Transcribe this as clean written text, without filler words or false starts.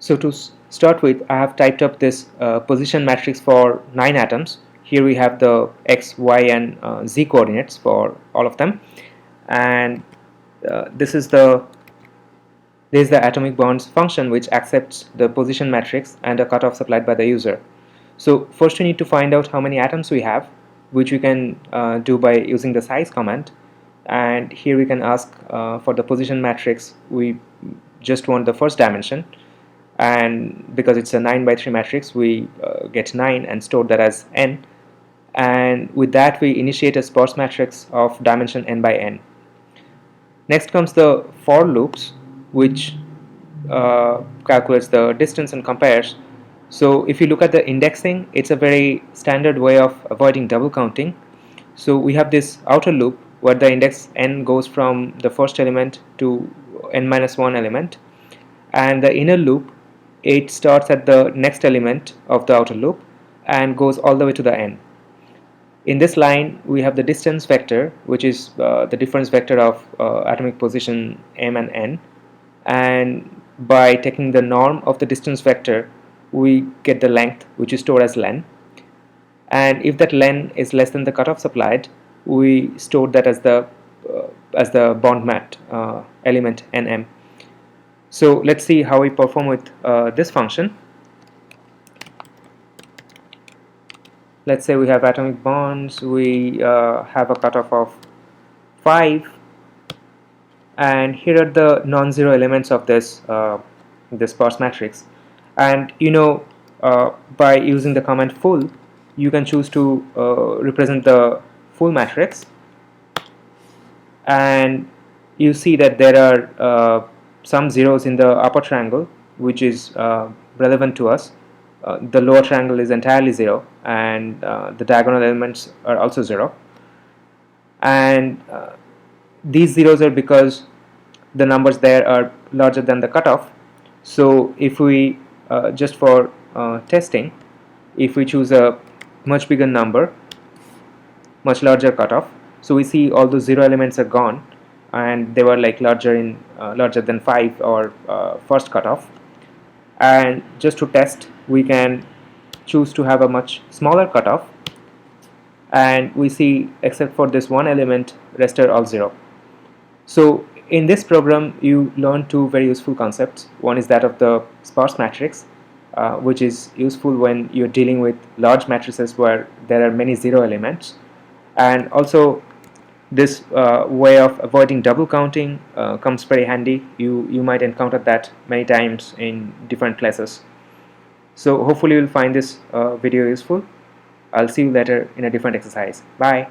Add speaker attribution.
Speaker 1: So to start with, I have typed up this position matrix for 9 atoms. Here we have the x, y, and z coordinates for all of them, and this is the atomic bonds function which accepts the position matrix and a cutoff supplied by the user. So first we need to find out how many atoms we have, which we can do by using the size command. And here we can ask for the position matrix. We just want the first dimension, and because it's a 9 by 3 matrix, we get 9 and store that as n. And with that, we initiate a sparse matrix of dimension n by n. Next comes the for loops, which calculates the distance and compares. So if you look at the indexing, it's a very standard way of avoiding double counting. So we have this outer loop where the index n goes from the first element to n minus 1 element, and the inner loop, it starts at the next element of the outer loop and goes all the way to the n. In this line, we have the distance vector, which is the difference vector of atomic position m and n, and by taking the norm of the distance vector, we get the length, which is stored as len. And if that len is less than the cutoff supplied, we store that as the bond mat element nm. So let's see how we perform with this function. Let's say we have atomic bonds, we have a cutoff of 5, and here are the non-zero elements of this sparse matrix. And by using the command full, you can choose to represent the full matrix, and you see that there are some zeros in the upper triangle, which is relevant to us. The lower triangle is entirely 0, and the diagonal elements are also 0. And these zeros are because the numbers there are larger than the cutoff. So if we just for testing, if we choose a much bigger number, much larger cutoff, so we see all those 0 elements are gone, and they were like larger than 5 or first cutoff. And just to test, we can choose to have a much smaller cutoff, and we see except for this one element, rest are all 0. So in this program, you learn two very useful concepts. One is that of the sparse matrix, which is useful when you're dealing with large matrices where there are many 0 elements, and also this way of avoiding double counting comes very handy. You might encounter that many times in different classes. So hopefully you'll find this video useful. I'll see you later in a different exercise. Bye.